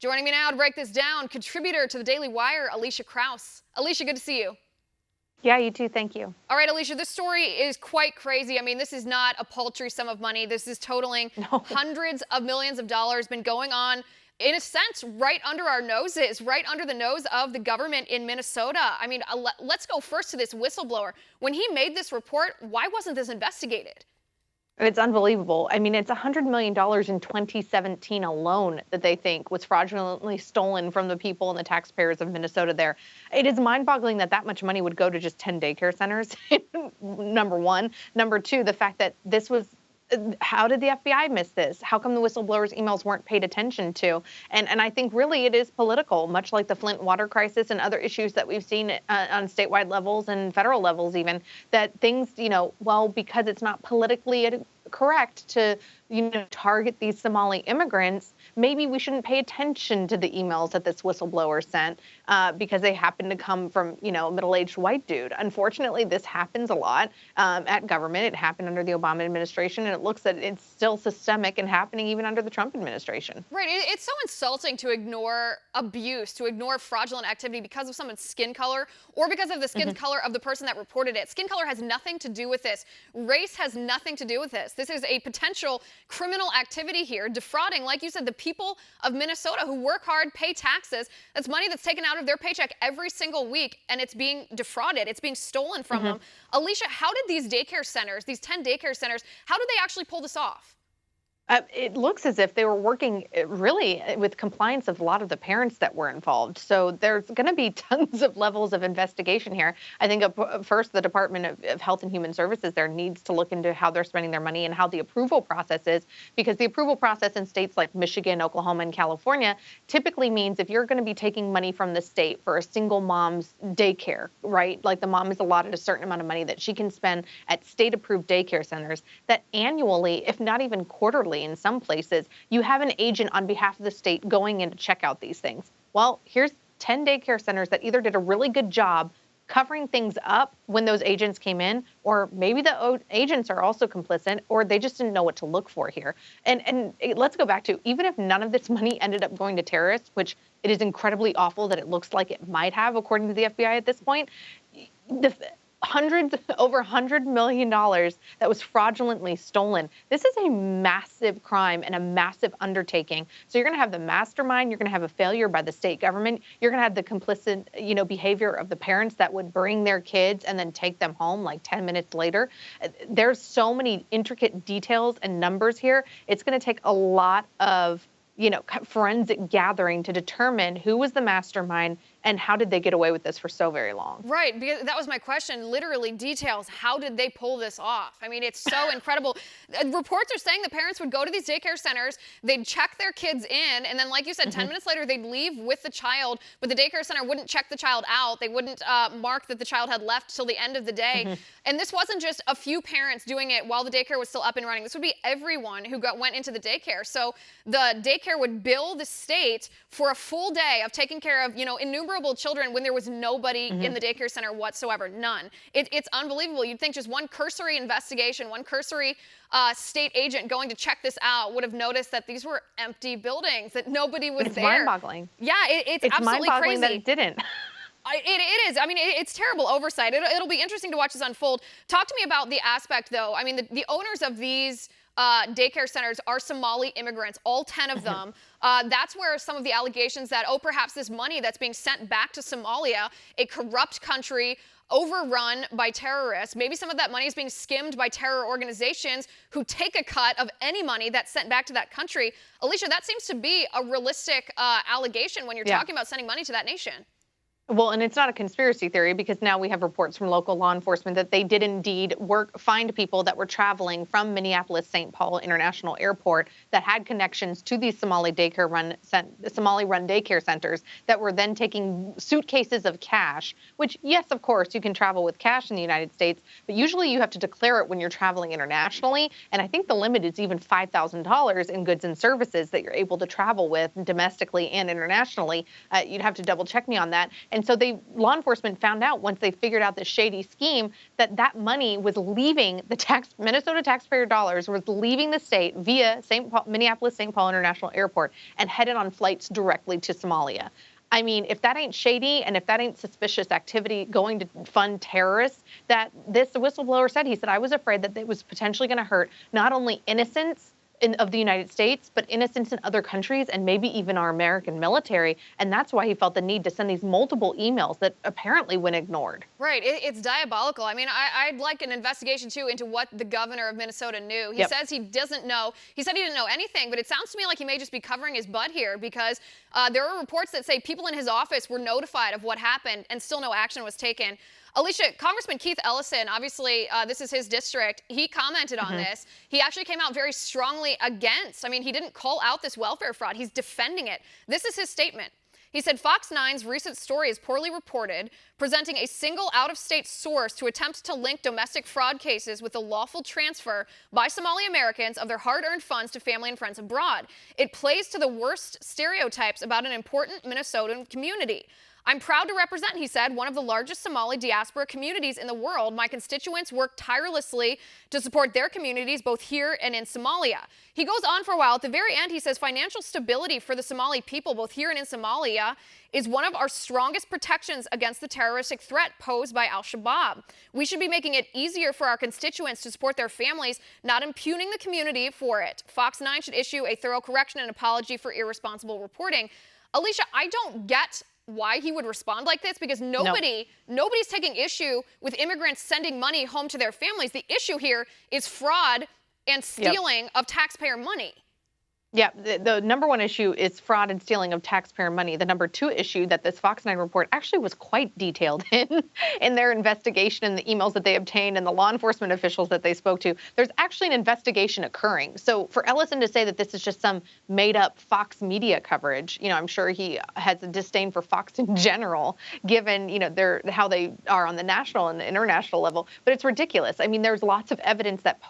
Joining me now to break this down, contributor to the Daily Wire, Elisha Krauss. Elisha, good to see you. Yeah, you too. Thank you. All right, Elisha, this story is quite crazy. I mean, this is not a paltry sum of money. This is totaling hundreds of millions of dollars, been going on, in a sense, right under our noses, right under the nose of the government in Minnesota. I mean, let's go first to this whistleblower. When he made this report, why wasn't this investigated? It's unbelievable. I mean, it's $100 million in 2017 alone that they think was fraudulently stolen from the people and the taxpayers of Minnesota there. It is mind-boggling that that much money would go to just 10 daycare centers, number one. Number two, the fact that this was, how did the FBI miss this? How come the whistleblower's emails weren't paid attention to? And I think really it is political, much like the Flint water crisis and other issues that we've seen on statewide levels and federal levels even, that things, well, because it's not politically correct to, target these Somali immigrants, maybe we shouldn't pay attention to the emails that this whistleblower sent because they happen to come from, a middle-aged white dude. Unfortunately, this happens a lot at government. It happened under the Obama administration, and it looks that it's still systemic and happening even under the Trump administration. Right. It's so insulting to ignore abuse, to ignore fraudulent activity because of someone's skin color or because of the skin color of the person that reported it. Skin color has nothing to do with this. Race has nothing to do with this. This is a potential criminal activity here, defrauding, like you said, the people of Minnesota who work hard, pay taxes. That's money that's taken out of their paycheck every single week, and it's being defrauded. It's being stolen from them. Elisha, how did these daycare centers, these 10 daycare centers, how did they actually pull this off? It looks as if they were working really with compliance of a lot of the parents that were involved. So there's going to be tons of levels of investigation here. I think first the Department of Health and Human Services there needs to look into how they're spending their money and how the approval process is, because the approval process in states like Michigan, Oklahoma, and California typically means if you're going to be taking money from the state for a single mom's daycare, right? Like the mom is allotted a certain amount of money that she can spend at state-approved daycare centers, that annually, if not even quarterly, in some places, you have an agent on behalf of the state going in to check out these things. Well, here's 10 daycare centers that either did a really good job covering things up when those agents came in, or maybe the agents are also complicit, or they just didn't know what to look for here. And let's go back to, even if none of this money ended up going to terrorists, which it is incredibly awful that it looks like it might have, according to the FBI at this point, over $100 million that was fraudulently stolen. This is a massive crime and a massive undertaking. So you're going to have the mastermind, you're going to have a failure by the state government, you're going to have the complicit, behavior of the parents that would bring their kids and then take them home like 10 minutes later. There's so many intricate details and numbers here. It's going to take a lot of forensic gathering to determine who was the mastermind and how did they get away with this for so very long. Right, because that was my question, literally details. How did they pull this off? I mean, it's so incredible. Reports are saying the parents would go to these daycare centers, they'd check their kids in, and then like you said, 10 minutes later, they'd leave with the child, but the daycare center wouldn't check the child out. They wouldn't mark that the child had left till the end of the day. And this wasn't just a few parents doing it while the daycare was still up and running. This would be everyone who went into the daycare. So the daycare would bill the state for a full day of taking care of, innumerable children when there was nobody in the daycare center whatsoever, none. It's unbelievable. You'd think just one cursory investigation, one cursory state agent going to check this out would have noticed that these were empty buildings, that nobody was there. It's mind-boggling. Yeah, it's absolutely mind-boggling crazy. that it didn't. It is. I mean, it's terrible oversight. It'll be interesting to watch this unfold. Talk to me about the aspect, though. I mean, the owners of these daycare centers are Somali immigrants, all 10 of them. That's where some of the allegations that, perhaps this money that's being sent back to Somalia, a corrupt country, overrun by terrorists. Maybe some of that money is being skimmed by terror organizations who take a cut of any money that's sent back to that country. Elisha, that seems to be a realistic allegation when you're talking about sending money to that nation. Well, and it's not a conspiracy theory, because now we have reports from local law enforcement that they did indeed find people that were traveling from Minneapolis-St. Paul International Airport that had connections to these Somali-run daycare centers that were then taking suitcases of cash, which, yes, of course, you can travel with cash in the United States, but usually you have to declare it when you're traveling internationally. And I think the limit is even $5,000 in goods and services that you're able to travel with domestically and internationally. You'd have to double check me on that. And And so law enforcement found out once they figured out this shady scheme that that money was leaving Minnesota taxpayer dollars was leaving the state via Minneapolis-St. Paul International Airport and headed on flights directly to Somalia. I mean, if that ain't shady and if that ain't suspicious activity going to fund terrorists, that this whistleblower said, he said, I was afraid that it was potentially going to hurt not only innocents of the United States, but innocents in other countries and maybe even our American military. And that's why he felt the need to send these multiple emails that apparently went ignored. Right. It's diabolical. I mean, I'd like an investigation, too, into what the governor of Minnesota knew. He says he doesn't know. He said he didn't know anything, but it sounds to me like he may just be covering his butt here because there are reports that say people in his office were notified of what happened and still no action was taken. Elisha, Congressman Keith Ellison, obviously this is his district. He commented on this. He actually came out very strongly against. I mean, he didn't call out this welfare fraud. He's defending it. This is his statement. He said Fox 9's recent story is poorly reported, presenting a single out-of-state source to attempt to link domestic fraud cases with the lawful transfer by Somali Americans of their hard-earned funds to family and friends abroad. It plays to the worst stereotypes about an important Minnesotan community. I'm proud to represent, he said, one of the largest Somali diaspora communities in the world. My constituents work tirelessly to support their communities both here and in Somalia. He goes on for a while. At the very end, he says financial stability for the Somali people, both here and in Somalia, is one of our strongest protections against the terroristic threat posed by al-Shabaab. We should be making it easier for our constituents to support their families, not impugning the community for it. Fox 9 should issue a thorough correction and apology for irresponsible reporting. Elisha, I don't get why he would respond like this, because nobody's taking issue with immigrants sending money home to their families. The issue here is fraud and stealing of taxpayer money. Yeah, the number one issue is fraud and stealing of taxpayer money. The number two issue that this Fox 9 report actually was quite detailed in their investigation and the emails that they obtained and the law enforcement officials that they spoke to. There's actually an investigation occurring. So for Ellison to say that this is just some made up Fox media coverage, I'm sure he has a disdain for Fox in general, given, how they are on the national and the international level. But it's ridiculous. I mean, there's lots of evidence that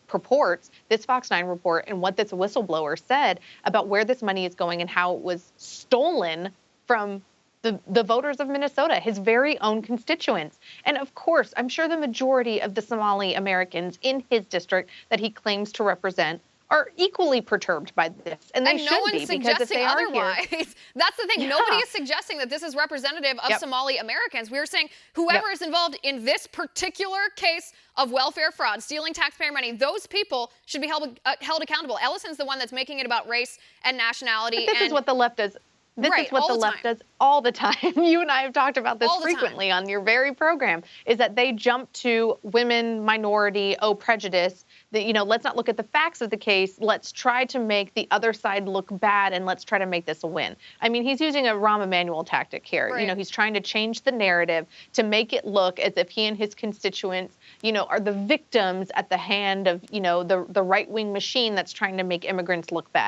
purports this Fox 9 report and what this whistleblower said about where this money is going and how it was stolen from the voters of Minnesota, his very own constituents. And of course, I'm sure the majority of the Somali Americans in his district that he claims to represent are equally perturbed by this, and they should be, because if they are otherwise. Here, that's the thing. Nobody is suggesting that this is representative of Somali Americans. We are saying whoever is involved in this particular case of welfare fraud, stealing taxpayer money, those people should be held accountable. Ellison's the one that's making it about race and nationality. But this is what the left does. This is what the left does all the time. You and I have talked about this frequently on your very program, is that they jump to women, minority, prejudice. Let's not look at the facts of the case. Let's try to make the other side look bad, and let's try to make this a win. I mean, he's using a Rahm Emanuel tactic here. Right. He's trying to change the narrative to make it look as if he and his constituents, are the victims at the hand of, the right-wing machine that's trying to make immigrants look bad.